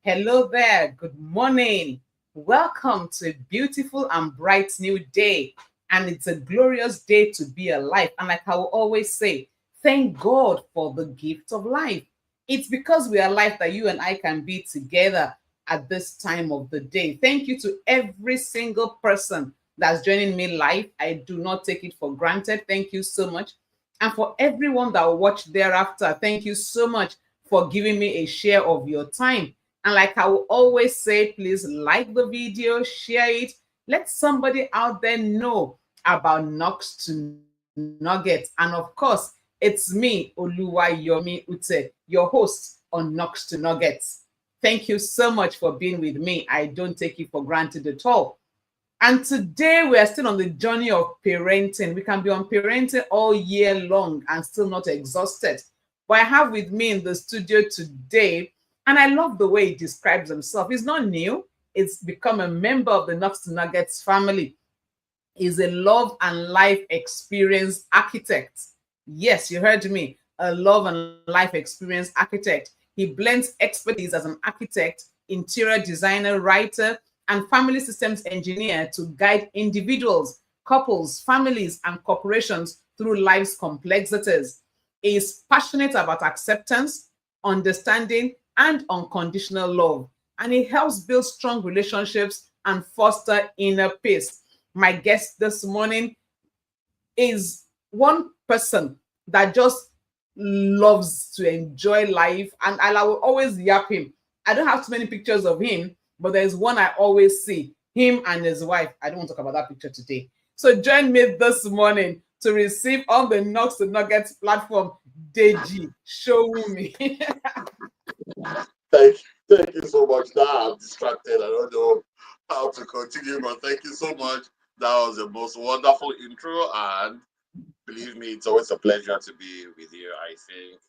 Hello there. Good morning. Welcome to a beautiful and bright new day. And it's a glorious day to be alive. And like I will always say, thank God for the gift of life. It's because we are alive that you and I can be together at this time of the day. Thank you to every single person that's joining me live. I do not take it for granted. Thank you so much. And for everyone that will watch thereafter, thank you so much for giving me a share of your time. And like I will always say, please like the video, share it, let somebody out there know about Knocks to Nuggets. And of course, it's me, Oluwayomi Ute, your host on Knocks to Nuggets. Thank you so much for being with me. I don't take it for granted at all. And today we are still on the journey of parenting. We can be on parenting all year long and still not exhausted. But I have with me in the studio today, and I love the way he describes himself. He's not new. It's become a member of the Nuts to Nuggets family. He's a love and life experience architect. Yes, you heard me. A love and life experience architect. He blends expertise as an architect, interior designer, writer, and family systems engineer to guide individuals, couples, families, and corporations through life's complexities. He is passionate about acceptance, understanding, and unconditional love. And he helps build strong relationships and foster inner peace. My guest this morning is one person that just loves to enjoy life, and I will always yap him. I don't have too many pictures of him, but there's one I always see, him and his wife. I don't want to talk about that picture today. So join me this morning to receive on the Knocks to Nuggets platform, Deji Sowunmi. Thank you so much. Now I'm distracted. I don't know how to continue, but thank you so much. That was the most wonderful intro, and believe me, it's always a pleasure to be with you. I think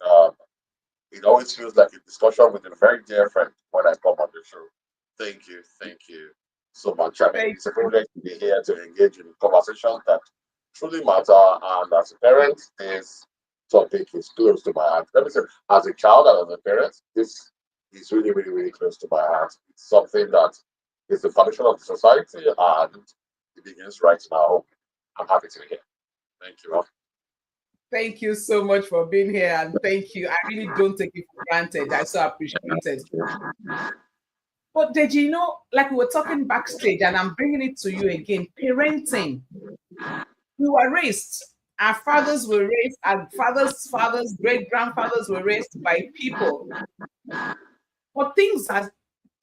it always feels like a discussion with a very dear friend when I come on the show. Thank you so much. I mean, Thank it's a privilege to be here to engage in conversations that truly matter. And as a parent, this topic is close to my heart. Let me say, as a child and as a parent, this is really, really, really close to my heart. It's something that is the foundation of the society, and it begins right now. I'm happy to be here. Thank you. Thank you so much for being here, and thank you. I really don't take it for granted. I so appreciate it. But Deji, like we were talking backstage, and I'm bringing it to you again. Parenting. We were raised. Our fathers were raised. Our fathers, great grandfathers were raised by people. But things are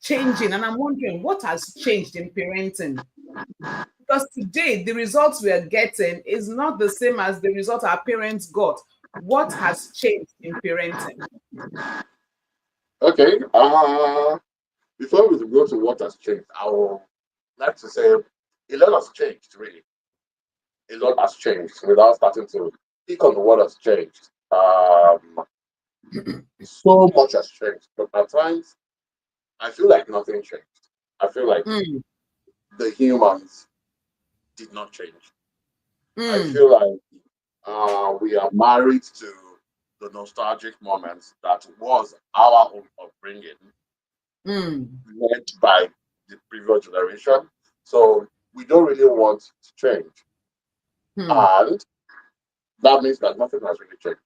changing, and I'm wondering what has changed in parenting. Because today the results we are getting is not the same as the result our parents got. What has changed in parenting? Okay. Before we go to what has changed, I would like to say a lot has changed, really. A lot has changed without starting to pick on what has changed. So much has changed, but at times I feel like nothing changed. I feel like Mm, the humans did not change. I mm, feel like we are married to the nostalgic moments that was our own upbringing, mm, led by the previous generation. So we don't really want to change. mm. And that means that nothing has really changed.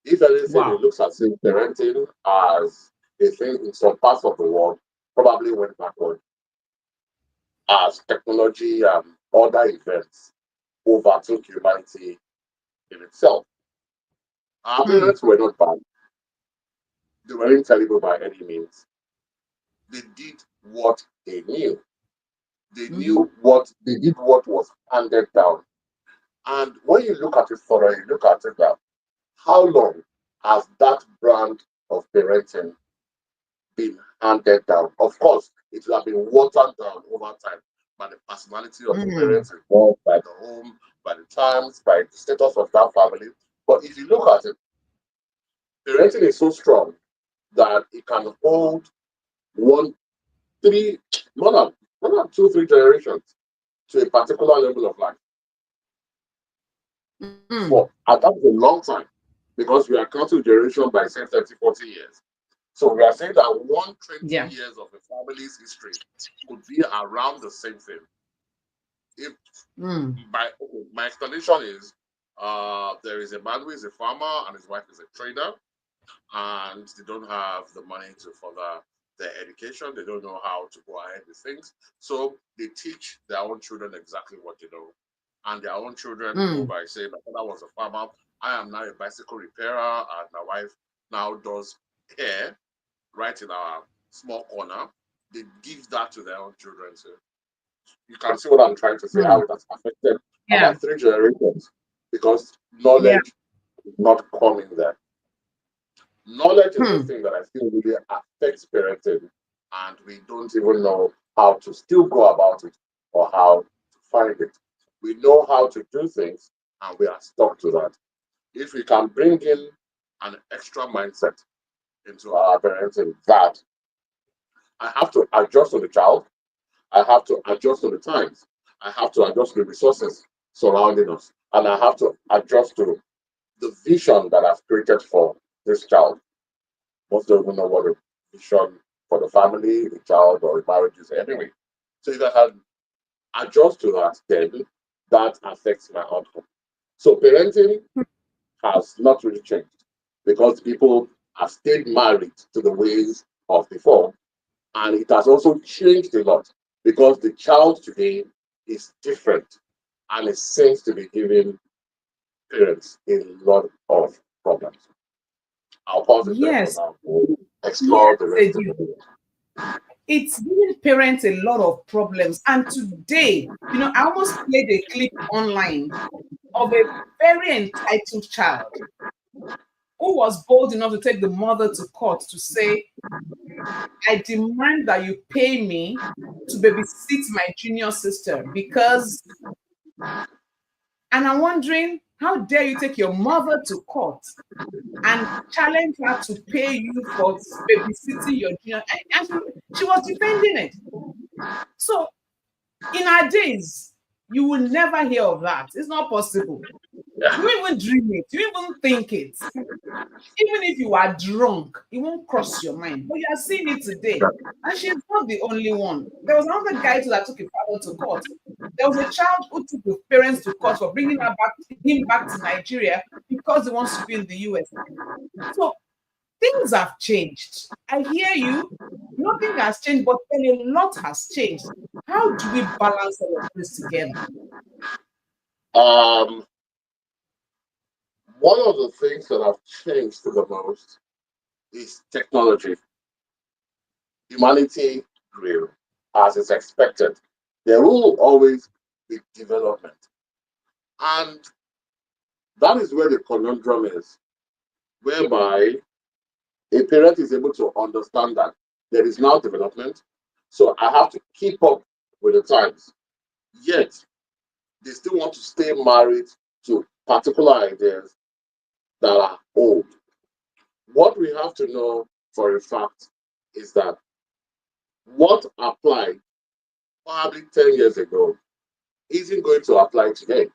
If anything, it Wow. looks as if parenting as a thing in some parts of the world probably went backward as technology and other events overtook humanity in itself. Our Mm, parents were not bad. They weren't terrible by any means. They did what they knew. They mm-hmm, knew what they did what was handed down. And when you look at it further, you look at it that how long has that brand of parenting been handed down? Of course, it will have been watered down over time by the personality of the mm, parents involved, by the home, by the times, by the status of that family. But if you look at it, parenting is so strong that it can hold one, three, more than two, three generations to a particular level of life. mm, For and that's a long time because we are counting generation by say 30, 40 years. So we are saying that 120 Yeah. years of a family's history could be around the same thing. If Mm. my explanation is, there is a man who is a farmer and his wife is a trader, and they don't have the money to further their education. They don't know how to go ahead with things. So they teach their own children exactly what they know. And their own children go Mm. by saying, my father was a farmer. I am now a bicycle repairer, and my wife now does hair right in our small corner. They give that to their own children. So you can see what I'm trying to say, how Mm. it has affected Yeah. about 3 generations because Yeah. knowledge is not coming there. Knowledge is the Hmm. thing that I feel really affects parenting, and we don't even know how to still go about it or how to find it. We know how to do things, and we are stuck to that. If we can bring in an extra mindset into our parenting, that I have to adjust to the child, I have to adjust to the times, I have to adjust to the resources surrounding us, and I have to adjust to the vision that I've created for this child. Most don't even know what a vision for the family, the child, or the marriage is anyway. So if I can adjust to that, then that affects my outcome. So parenting has not really changed because people have stayed married to the ways of before. And it has also changed a lot because the child today is different and it seems to be giving parents a lot of problems. I'll pause it there for Yes. now. We'll explore Yes, the rest of Deji. the video. It's giving parents a lot of problems. And today, I almost played a clip online of a very entitled child who was bold enough to take the mother to court to say, I demand that you pay me to babysit my junior sister because, and I'm wondering, how dare you take your mother to court and challenge her to pay you for babysitting your junior? And she was defending it. So in our days, you will never hear of that. It's not possible. You won't even dream it. You won't even think it. Even if you are drunk, it won't cross your mind. But you are seeing it today. And she's not the only one. There was another guy too that took his father to court. There was a child who took his parents to court for bringing him back to Nigeria because he wants to be in the US. So things have changed. I hear you. Nothing has changed, but then a lot has changed. How do we balance all of this together? Um, One of the things that have changed the most is technology. Humanity grew as is expected. There will always be development. And that is where the conundrum is, whereby a parent is able to understand that there is now development. So I have to keep up with the times. Yet, they still want to stay married to particular ideas that are old. What we have to know for a fact is that what applied probably 10 years ago isn't going to apply today.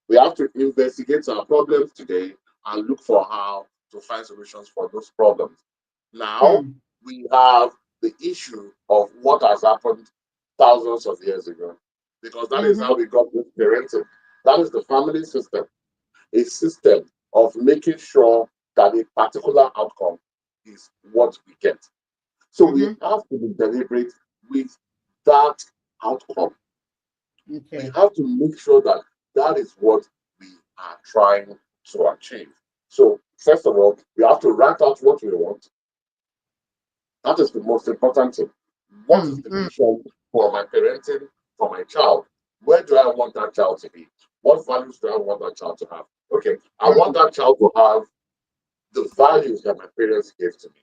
We have to investigate our problems today and look for how to find solutions for those problems. Now, Hmm. we have the issue of what has happened thousands of years ago, because that is how Mm-hmm. we got this parenting. That is the family system, a system of making sure that a particular outcome is what we get. So we Mm-hmm. have to be deliberate with that outcome. We Okay. have to make sure that that is what we are trying to achieve. So, first of all, we have to write out what we want. That is the most important thing. What is the Mm-hmm. vision for my parenting, for my child? Where do I want that child to be? What values do I want that child to have? Okay, I want that child to have the values that my parents gave to me.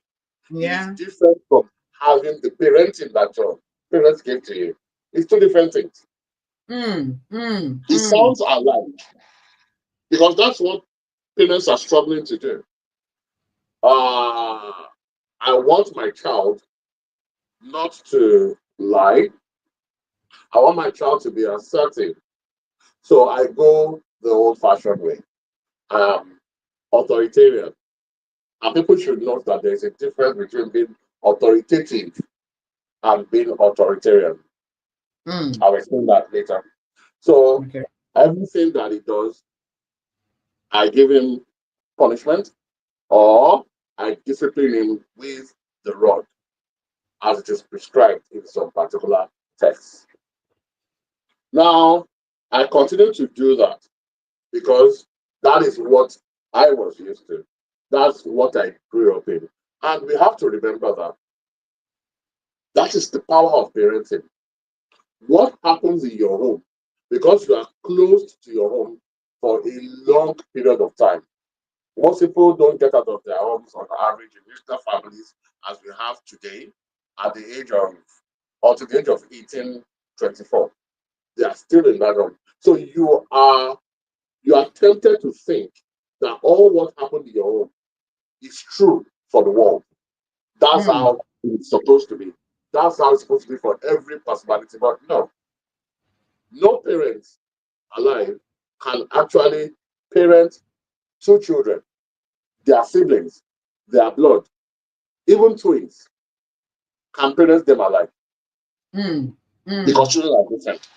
It is Yeah. different from having the parenting that your parents gave to you. It's two different things. Mm, mm, It mm. sounds alike because that's what parents are struggling to do. Uh, I want my child not to lie. I want my child to be assertive. So I go the old fashioned way. Authoritarian. And people should note that there's a difference between being authoritative and being authoritarian. Mm. I'll explain that later. So Okay. everything that he does, I give him punishment or I discipline him with the rod as it is prescribed in some particular text. Now, I continue to do that because that is what I was used to. That's what I grew up in. And we have to remember that that is the power of parenting. What happens in your home, because you are close to your home for a long period of time. Most people don't get out of their homes on average in nuclear families as we have today at the age of, or to the age of 18, 24. They are still in that home. So you are tempted to think that all what happened in your home is true for the world. That's Mm. how it's supposed to be. That's how it's supposed to be for every personality. But no, no parents alive can actually parent two children, their siblings, their blood, even twins, can parent them alive Mm. because Mm. children are different.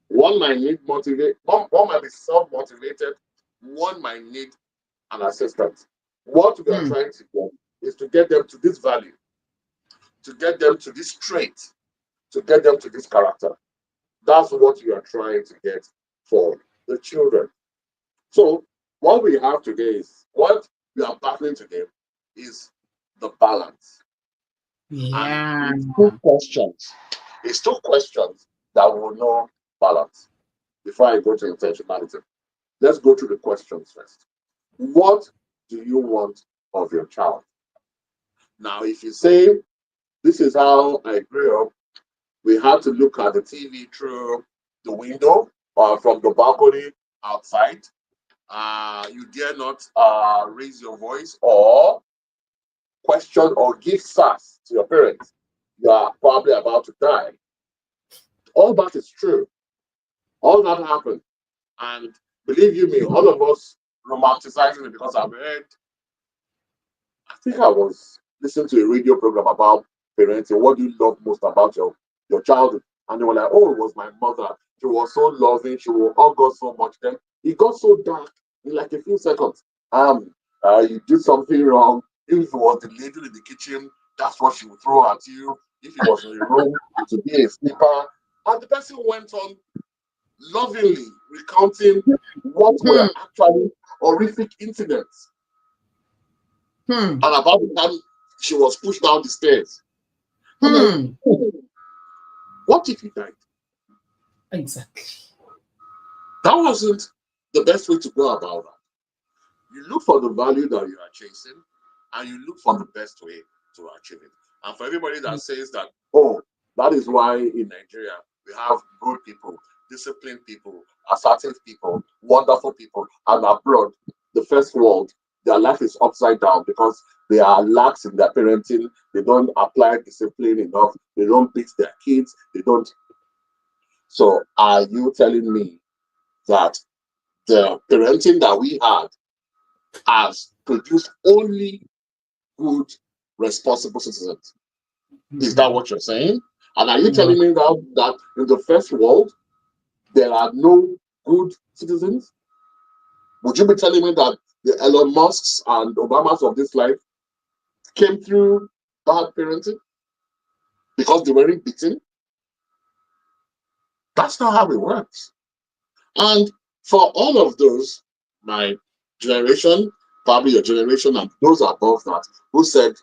One might need motivate, one might be self-motivated, one might need an assistant. What we are Mm. trying to do is to get them to this value, to get them to this trait, to get them to this character. That's what you are trying to get for the children. So what we have today is what we are battling today is the balance. And Yeah. it's two questions. It's two questions that will know balance. Before I go to intentionality, let's go to the questions first. What do you want of your child? Now, if you say, this is how I grew up, we had to look at the TV through the window or from the balcony outside. You dare not raise your voice or question or give sass to your parents. You are probably about to die. All that is true. All that happened. And believe you me, all of us romanticizing it because I've heard, I think I was listening to a radio program about parenting. What do you love most about your childhood? And they were like, oh, it was my mother. She was so loving. She will hug us so much. Then it got so dark in like a few seconds. You did something wrong. If it was the lady in the kitchen, that's what she would throw at you. If it was in the room, it would be a slipper. And the person went on lovingly recounting what were Hmm. actually horrific incidents. Hmm. And about the time she was pushed down the stairs. I'm like, Hmm. "Oh, what if he died?" Exactly. That wasn't the best way to go about that. You look for the value that you are chasing and you look for the best way to achieve it. And for everybody that says that, oh, that is why in Nigeria we have good people, disciplined people, assertive people, wonderful people, and abroad, the first world, their life is upside down because they are lax in their parenting, they don't apply discipline enough, they don't beat their kids, they don't. So, are you telling me that the parenting that we had has produced only good, responsible citizens? Is that No. what you're saying? And are you No. telling me that in the first world there are no good citizens? Would you be telling me that the Elon Musks and Obamas of this life came through bad parenting because they weren't beaten? That's not how it works. And for all of those, my generation, probably your generation, and those above that, who said,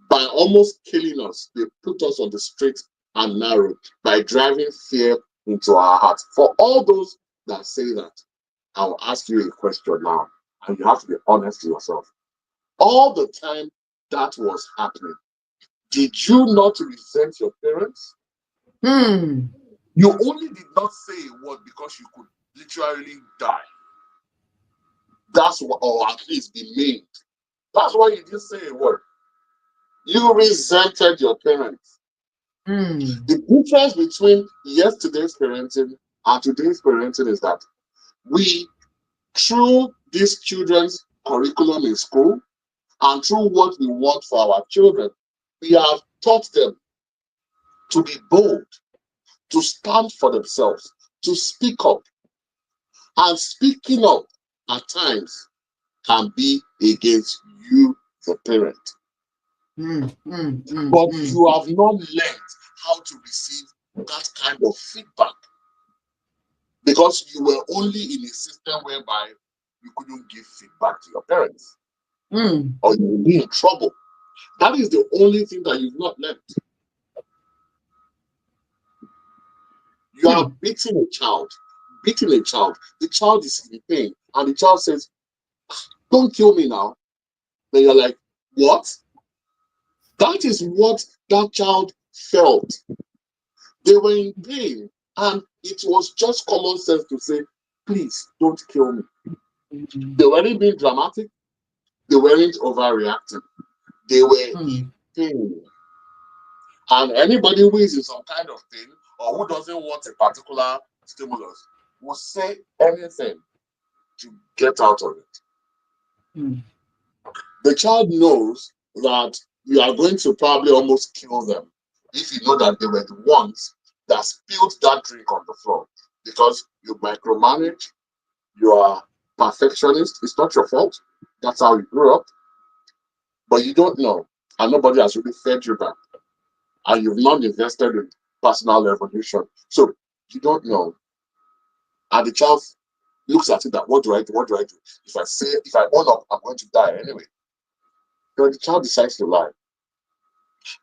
by almost killing us, they put us on the straight and narrow by driving fear into our hearts. For all those that say that, I will ask you a question now, and you have to be honest to yourself. All the time that was happening, did you not resent your parents? Hmm. You only did not say a word because you could literally die. That's what, or at least be maimed. That's why you didn't say a word. You resented your parents. Hmm. The difference between yesterday's parenting and today's parenting is that we, through these children's curriculum in school and through what we want for our children, we have taught them to be bold, to stand for themselves, to speak up. And speaking up at times can be against you, the parent. But you have not learned how to receive that kind of feedback because you were only in a system whereby you couldn't give feedback to your parents or you will be in trouble. That is the only thing that you've not learned. You are beating a child, the child is in pain, and the child says, "Don't kill me now." Then you're like, "What?" That is what that child felt. They were in pain, and it was just common sense to say, "Please don't kill me." They weren't being dramatic, they weren't overreacting, they were in pain. And anybody who is in some kind of pain or who doesn't want a particular stimulus will say anything to get out of it. The child knows that you are going to probably almost kill them if you know that they were the ones that spilled that drink on the floor because you micromanage, you are perfectionist. It's not your fault. That's how you grew up. But you don't know, and nobody has really fed you back. And you've not invested in personal evolution. So you don't know. And the child looks at it that what do I do? What do I do? If I own up, I'm going to die anyway. So the child decides to lie.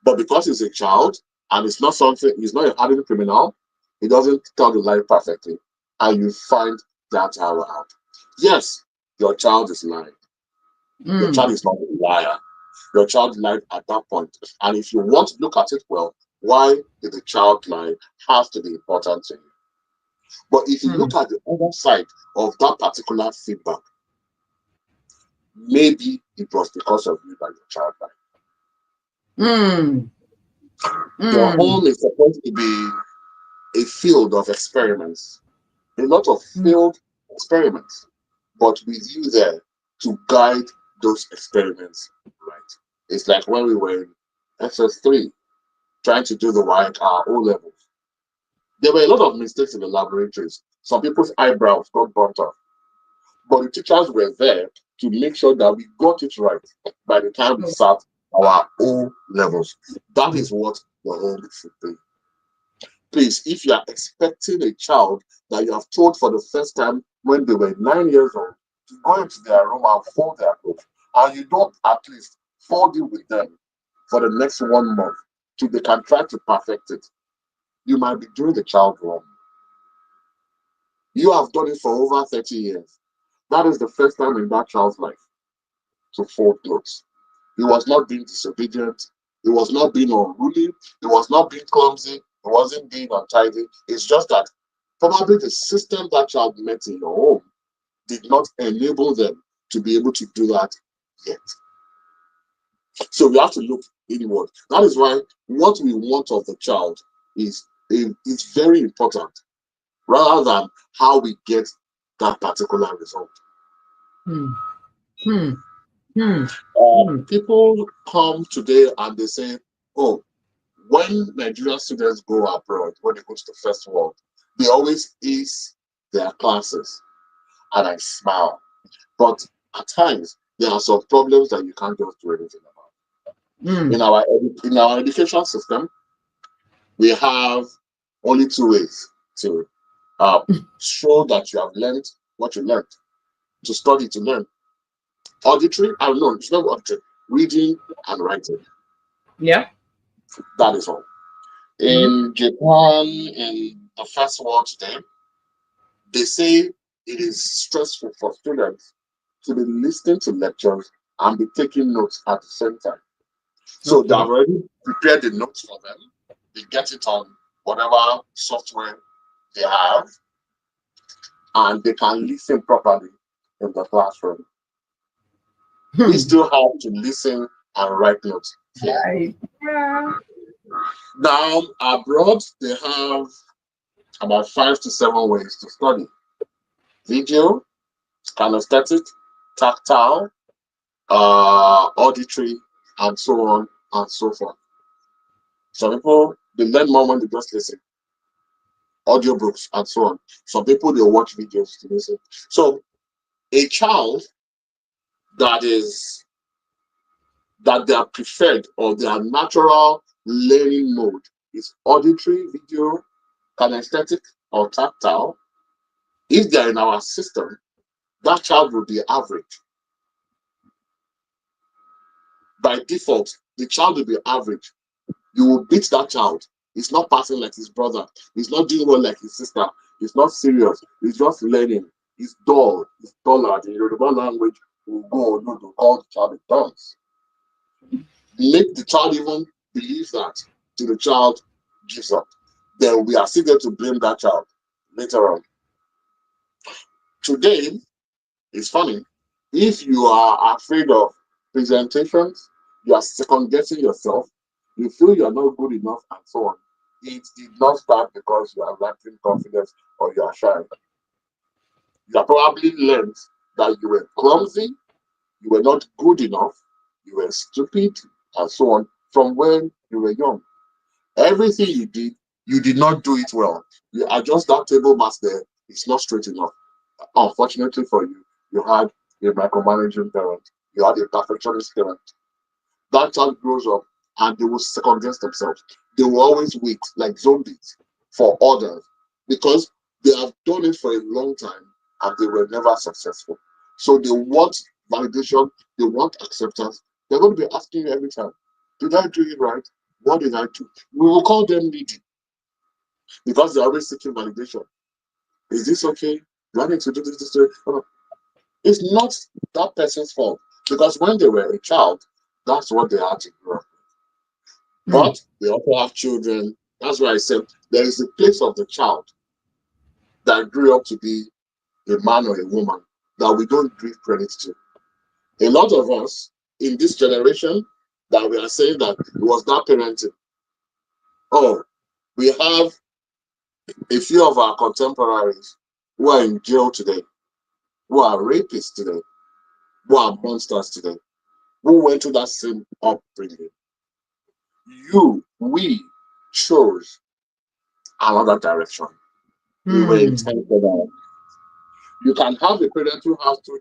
But because he's a child and it's not something, he's not a hardened criminal, he doesn't tell the lie perfectly. And you find that out. Yes, your child is lying. Your child is not a liar. Your child lied at that point. And if you want to look at it well, why did the child lie has to be important to you. But if you look at the other side of that particular feedback, maybe it was because of you that your child lied. Your home is supposed to be a field of experiments, a lot of failed experiments, but with you there to guide those experiments right. It's like when we were in SS3 trying to do the our O levels. There were a lot of mistakes in the laboratories. Some people's eyebrows got burnt off. But the teachers were there to make sure that we got it right by the time we sat our O levels. That is what the home should be. Please, if you are expecting a child that you have told for the first time when they were 9 years old to go into their room and fold their clothes, and you don't at least fold it with them for the next 1 month till they can try to perfect it, you might be doing the child wrong. You have done it for over 30 years. That is the first time in that child's life to fold clothes. He was not being disobedient. He was not being unruly. He was not being clumsy. He wasn't being untidy. It's just that probably the system that child met in your home did not enable them to be able to do that yet. So we have to look inward. That is why what we want of the child is very important, rather than how we get that particular result. People come today and they say, "Oh, when Nigerian students go abroad, when they go to the first world, they always ace their classes." And I smile. But at times, there are some problems that you can't just do anything about. In our education system, we have only two ways to show that you have learned what you learned, to study, to learn. Auditory, no, it's not auditory, reading and writing. Yeah. That is all. In Japan, in the first world today, they say it is stressful for students to be listening to lectures and be taking notes at the same time. So they have already prepared the notes for them. They get it on whatever software they have, and they can listen properly in the classroom. We still have to listen and write notes. Now, abroad, they have about 5 to 7 ways to study: video, kinesthetic, tactile, auditory, and so on and so forth. Some people they learn more when they just listen, audiobooks and so on. Some people they watch videos to listen. So a child that is that their preferred or their natural learning mode is auditory, video, kinesthetic, or tactile. If they're in our system, that child will be average. By default, the child will be average. You will beat that child. He's not passing like his brother. He's not doing well like his sister. He's not serious. He's just learning. He's dull. He's dullard. In Yoruba language, will go no to call the child a dunce. Make the child even believe that till the child gives up. Then we are still going to blame that child later on. Today, it's funny. If you are afraid of presentations, you are second guessing yourself, you feel you're not good enough, and so on. It did not start because you are lacking confidence or you are shy. You have probably learned that you were clumsy, you were not good enough, you were stupid, and so on from when you were young. Everything you did not do it well. You adjust that table mass there, it's not straight enough. Unfortunately for you, you had a micromanaging parent, you had a perfectionist parent. That child grows up and they will second guess themselves. They will always wait like zombies for others because they have done it for a long time and they were never successful. So they want validation, they want acceptance. They're going to be asking you every time, did I do it right? What did I do? We will call them needy because they're always seeking validation. Is this okay? Do I need to do this way? It's not that person's fault because when they were a child, that's what they had to grow up. Mm. But they also have children. That's why I said there is a place of the child that grew up to be a man or a woman that we don't give credit to. A lot of us in this generation that we are saying that it was that parenting. Oh, we have a few of our contemporaries who are in jail today, who are rapists today, who are monsters today, who went through that same upbringing. We chose another direction. We were Mm. intentional. You can have a parent who has two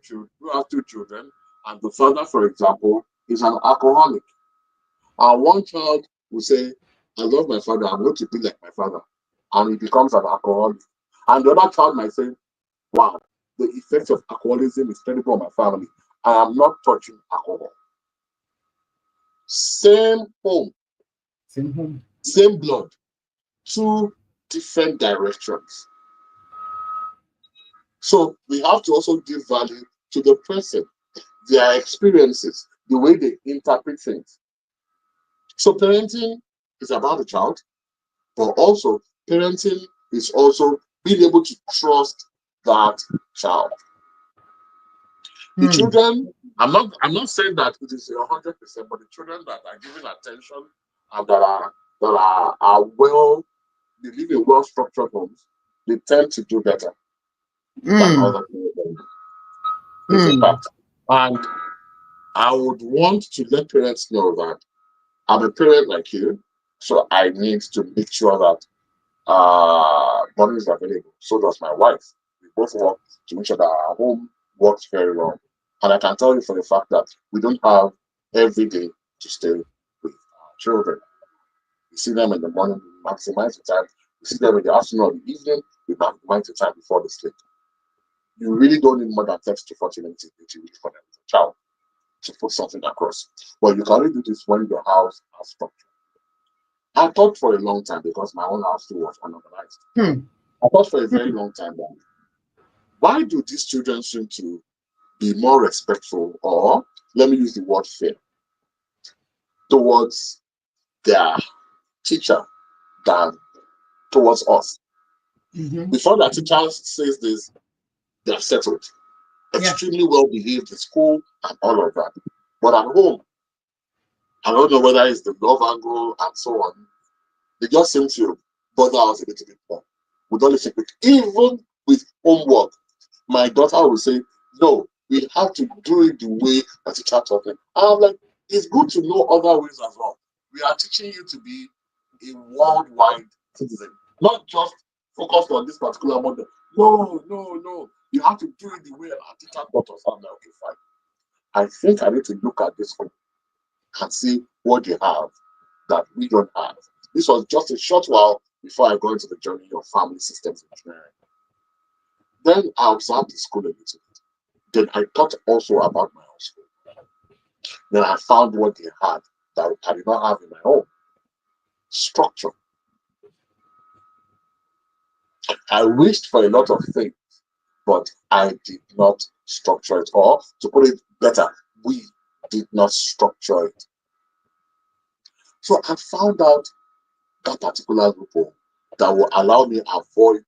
children, and the father, for example, is an alcoholic. And one child will say, I love my father, I'm going to be like my father. And he becomes an alcoholic. And the other child might say, wow, the effects of alcoholism is terrible on my family. I am not touching alcohol. Same home, Same home. same blood, two different directions. So we have to also give value to the person, their experiences, the way they interpret things. So parenting is about the child, but also parenting is also being able to trust that child. The Mm. children, I'm not saying that it is 100%, but the children that are given attention and that are well, they live in well structured homes, they tend to do better than Mm. other children. It's a Mm. fact. And I would want to let parents know that I'm a parent like you, so I need to make sure that money is available. So does my wife. We both work to make sure that our home works very well. And I can tell you for a fact that we don't have every day to stay with our children. We see them in the morning, we maximize the time. We see them in the afternoon or the evening, we maximize the time before they sleep. You really don't need more than 30 to 40 minutes to read for them as a child to put something across. But you can only do this when your house has structure. I thought for a long time because my own house too was unorganized. Mm. I thought for a very long time that why do these children seem to be more respectful or let me use the word fair towards their teacher than towards us? Mm-hmm. Before the teacher says this, they are settled, Yeah. extremely well behaved in school and all of that. But at home, I don't know whether it's the love angle and so on. They just seem to bother us a little bit more. We don't listen quick. Even with homework, my daughter will say, no, We have to do it the way the teacher taught them. I'm like, it's good to know other ways as well. We are teaching you to be a worldwide citizen, not just focused on this particular model. No, no, no. You have to do it the way our teacher taught us. I'm like, okay, fine. I think I need to look at this one and see what they have that we don't have. This was just a short while before I go into the journey of family systems engineering. Then I observed the school a little bit. Then I thought also about my own school. Then I found what they had that I did not have in my own structure. I wished for a lot of things, but I did not structure it. Or to put it better, we did not structure it. So I found out that particular loophole that will allow me avoid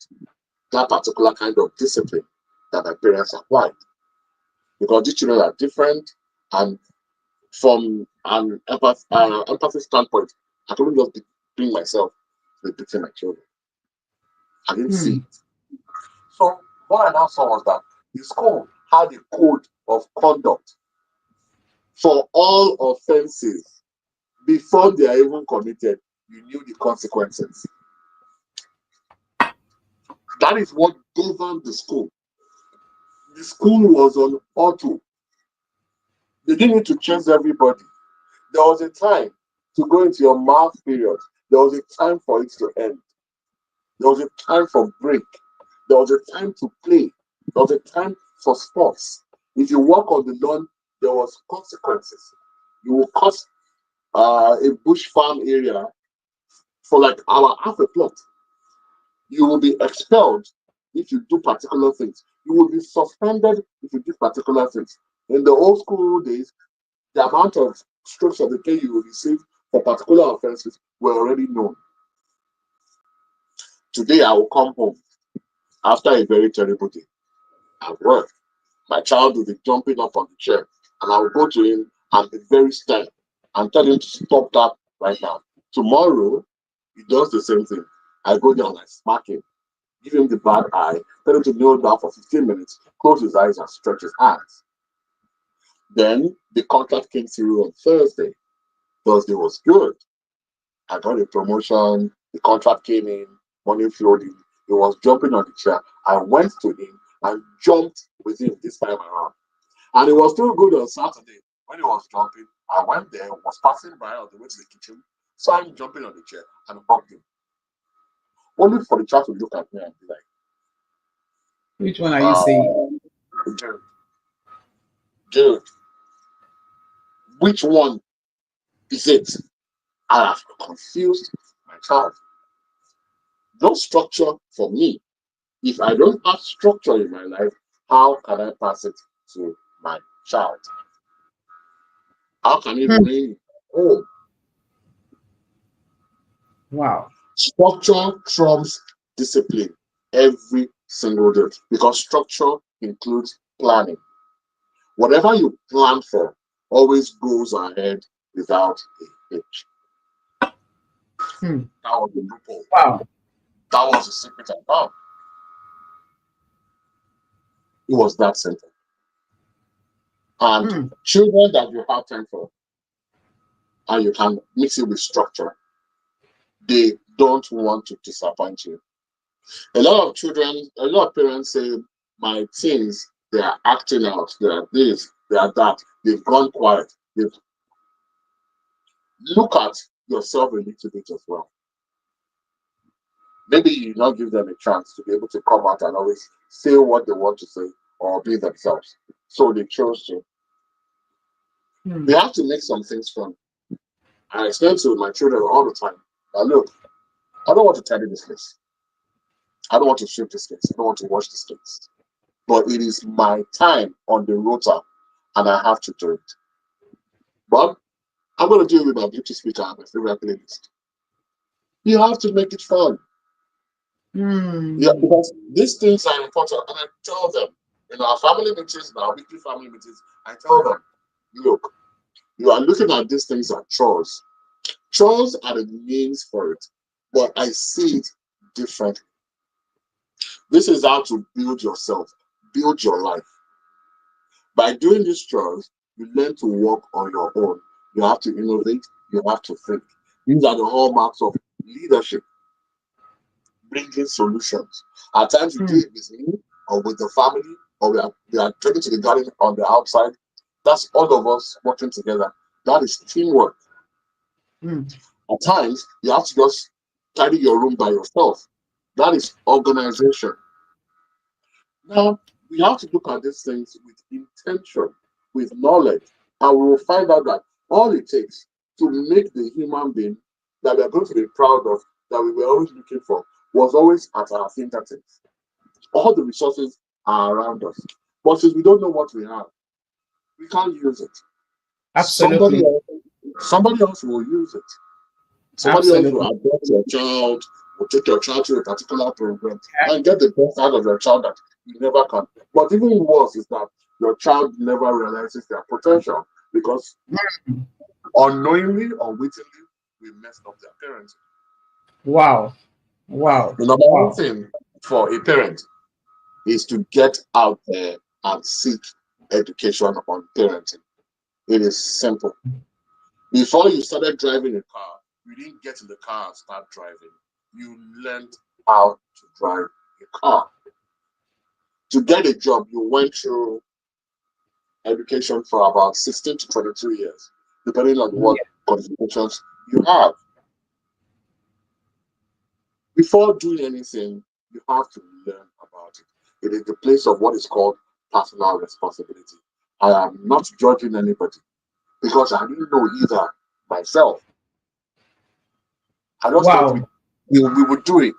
that particular kind of discipline that my parents applied. Because these children are different, and from an empathy standpoint, I couldn't just bring myself to be beating my children. I didn't see it. So what I now saw was that the school had a code of conduct for all offenses before they are even committed. You knew the consequences. That is what governed the school. The school was on auto. They didn't need to chase everybody. There was a time to go into your math period. There was a time for it to end. There was a time for break. There was a time to play. There was a time for sports. If you walk on the lawn, there was consequences. You will cut a bush farm area for like half a plot. You will be expelled if you do particular things. You will be suspended if you do particular things. In the old school days, the amount of strokes of the pay you will receive for particular offenses were already known. Today, I will come home after a very terrible day at work. My child will be jumping up on the chair, and I will go to him and be very stern and tell him to stop that right now. Tomorrow, he does the same thing. I go down and I smack him, give him the bad eye, tell him to kneel down for 15 minutes, close his eyes, and stretch his hands. Then the contract came through on Thursday. Thursday was good. I got a promotion, the contract came in, money flowed in. He was jumping on the chair. I went to him and jumped with him this time around. And it was still good on Saturday. When he was jumping, I went there, was passing by on the way to the kitchen, saw him jumping on the chair and hugged him. Only for the child to look at me and be like, Which one are you saying? dude, dude, which one is it? I have confused my child. No structure for me. If I don't have structure in my life, how can I pass it to my child? How can it Hmm. remain home? Wow. Structure trumps discipline every single day because structure includes planning. Whatever you plan for always goes ahead without a hitch. Hmm. That was the loophole. Wow. That was the secret I found. It was that simple. And Hmm. children that you have time for and you can mix it with structure, they don't want to disappoint you. A lot of children, a lot of parents say, my teens, they are acting out, they are this, they are that, they've gone quiet. They've... Look at yourself a little bit as well. Maybe you not give them a chance to be able to come out and always say what they want to say or be themselves. So they chose to. Hmm. They have to make some things fun. I explain to my children all the time that look, I don't want to tidy this place. I don't want to sweep this place. I don't want to wash this place. But it is my time on the rota and I have to do it. But I'm going to do it with my beauty speaker and my favorite playlist. You have to make it fun. Yeah, Hmm. because these things are important. And I tell them in our family meetings, in our weekly family meetings, I tell them, look, you are looking at these things as chores. Chores are the means for it. But I see it differently. This is how to build yourself, build your life. By doing these chores, you learn to work on your own. You have to innovate, you have to think. These are the hallmarks of leadership, bringing solutions. At times, you do mm, it with me or with the family, or we are taking to the garden on the outside. That's all of us working together. That is teamwork. mm. At times, you have to just tidy your room by yourself. That is organization. Now, we have to look at these things with intention, with knowledge, and we will find out that all it takes to make the human being that we are going to be proud of, that we were always looking for, was always at our fingertips. All the resources are around us. But since we don't know what we have, we can't use it. Somebody Absolutely. else, somebody else will use it. Somebody else will Absolutely. adopt your child, will take your child to a particular program Yeah. and get the best out of your child that you never can. But even worse is that your child never realizes their potential because unknowingly or wittingly, we messed up their parenting. Wow. Wow. The number one Wow. thing for a parent is to get out there and seek education on parenting. It is simple. Before you started driving a car, you didn't get in the car and start driving. You learned how to drive a car. To get a job, you went through education for about 16 to 22 years, depending on what Yeah. qualifications you have. Before doing anything, you have to learn about it. It is the place of what is called personal responsibility. I am not judging anybody because I didn't know either myself. I just thought Wow. we would do it.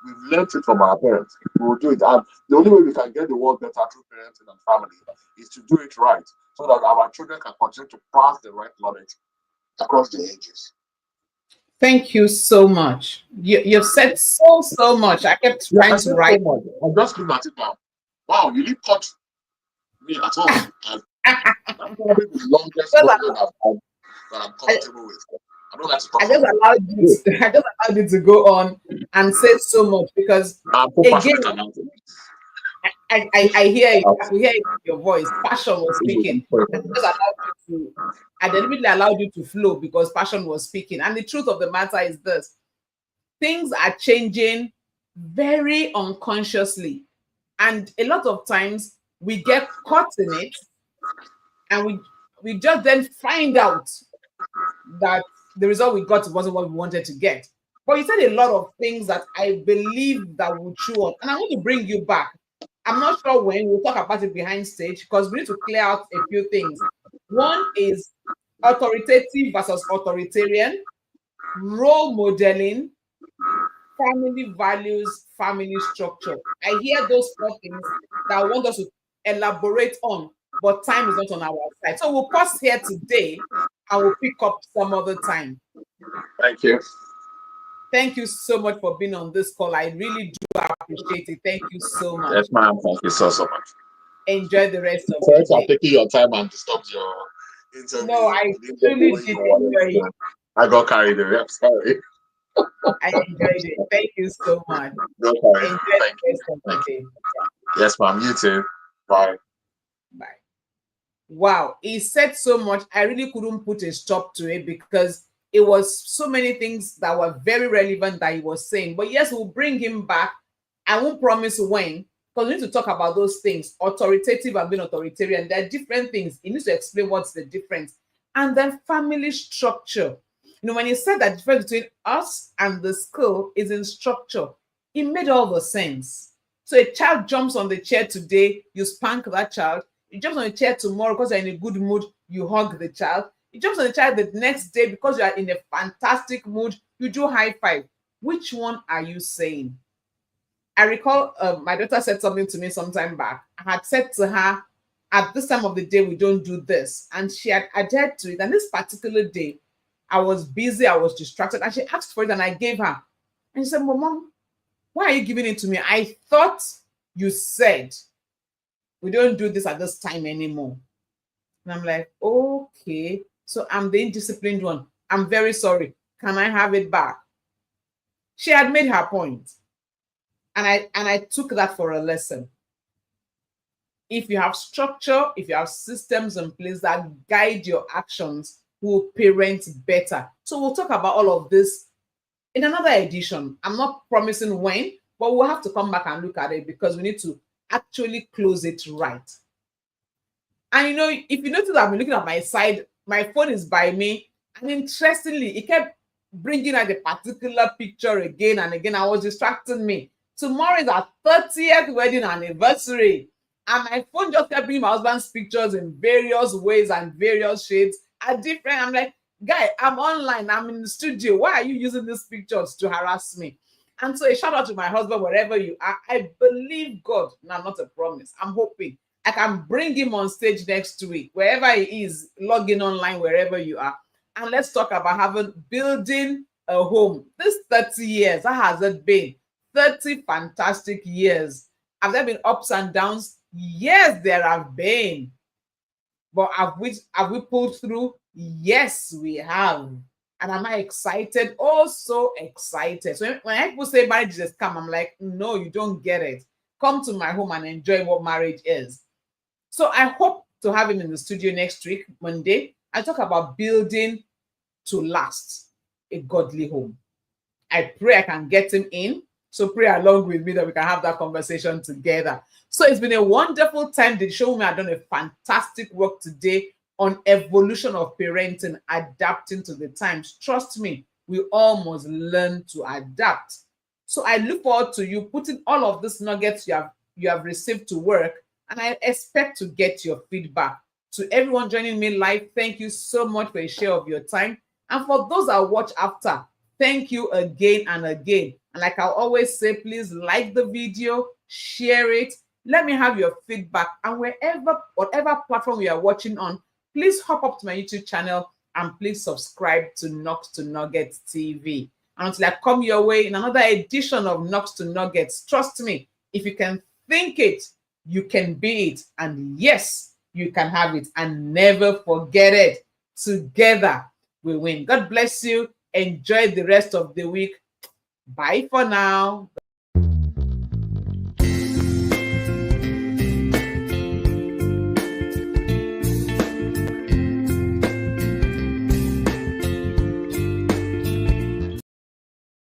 We've learned it from our parents. We will do it. And the only way we can get the world better through parenting and family is to do it right so that our children can continue to pass the right knowledge across the ages. Thank you so much. You've said so much. I kept Yeah, I trying to said so write. much. I'm just looking at it now. Wow, you really caught me at home. And that's probably the longest Because monologue I've had that I'm I, comfortable with. I don't like to talk I for just long. allowed you Good. to, I just allowed you to go on and say so much because I'm so passionate again, about it. I hear it. Wow. I could hear it in your voice. Passion was speaking. And I just allowed you to, I deliberately allowed you to flow because passion was speaking. And the truth of the matter is this: things are changing very unconsciously. And a lot of times we get caught in it and we just then find out that the result we got wasn't what we wanted to get. But you said a lot of things that I believe that will chew on. And I want to bring you back. I'm not sure when we'll talk about it behind stage because we need to clear out a few things. One is authoritative versus authoritarian, role modeling, family values, family structure. I hear those four things that I want us to elaborate on, but time is not on our side. So we'll pause here today and we'll pick up some other time. Thank you. Thank you so much for being on this call. I really do appreciate it. Thank you so Yes, much. ma'am. Thank you so much. Enjoy the rest of Sorry your for day. taking your time and disturbed your interview. No, I You didn't get the truly way did you wanted enjoy to it. go. I got carried away. I'm sorry. I enjoyed it. Thank you so much. Go carried. Enjoy Thank the you. rest of the Thank you. day. Yes, ma'am. You too. Bye. Bye. Wow, he said so much. I really couldn't put a stop to it because it was so many things that were very relevant that he was saying. But yes, we'll bring him back. I won't promise when, because we need to talk about those things. Authoritative and being authoritarian. There are different things. He needs to explain what's the difference. And then family structure. When he said that the difference between us and the school is in structure, it made all the sense. So a child jumps on the chair today, you spank that child. He jumps on the chair tomorrow because you're in a good mood, you hug the child. He jumps on the chair the next day because you are in a fantastic mood, you do high five. Which one are you saying? I recall my daughter said something to me some time back. I had said to her, at this time of the day, we don't do this. And she had adhered to it. And this particular day, I was busy, I was distracted, and she asked for it, and I gave her. And she said, "Well, Mom, why are you giving it to me? I thought you said we don't do this at this time anymore." And I'm like, okay, so I'm the indisciplined one. I'm very sorry. Can I have it back? She had made her point, and I took that for a lesson. If you have structure, if you have systems in place that guide your actions, will parent better. So we'll talk about all of this in another edition. I'm not promising when, but we'll have to come back and look at it because we need to actually close it right. And you know, if you notice, I've been looking at my side, my phone is by me, and interestingly, it kept bringing out a particular picture again and again. I was distracting me. Tomorrow is our 30th wedding anniversary, and my phone just kept bringing my husband's pictures in various ways and various shades are different. I'm like, guy, I'm online, I'm in the studio. Why are you using these pictures to harass me? And so a shout out to my husband, wherever you are. I believe God. Now, not a promise. I'm hoping I can bring him on stage next week, wherever he is, log in online, wherever you are. And let's talk about building a home. This 30 years, how has it been? 30 fantastic years. Have there been ups and downs? Yes, there have been. But have we pulled through? Yes, we have. And am I excited? Oh, so excited. So when people say marriage is a scam, I'm like, no, you don't get it. Come to my home and enjoy what marriage is. So I hope to have him in the studio next week, Monday. I talk about building to last a godly home. I pray I can get him in. So pray along with me that we can have that conversation together. So it's been a wonderful time. Deji Sowunmi have done a fantastic work today on evolution of parenting, adapting to the times. Trust me, we all must learn to adapt. So I look forward to you putting all of these nuggets you have received to work, and I expect to get your feedback. To everyone joining me live, thank you so much for a share of your time. And for those that watch after, thank you again and again. And like I always say, please like the video, share it. Let me have your feedback. And whatever platform you are watching on, please hop up to my YouTube channel and please subscribe to Knocks to Nuggets TV. And until I come your way in another edition of Knocks to Nuggets, trust me, if you can think it, you can be it. And yes, you can have it. And never forget it. Together we win. God bless you. Enjoy the rest of the week. Bye for now.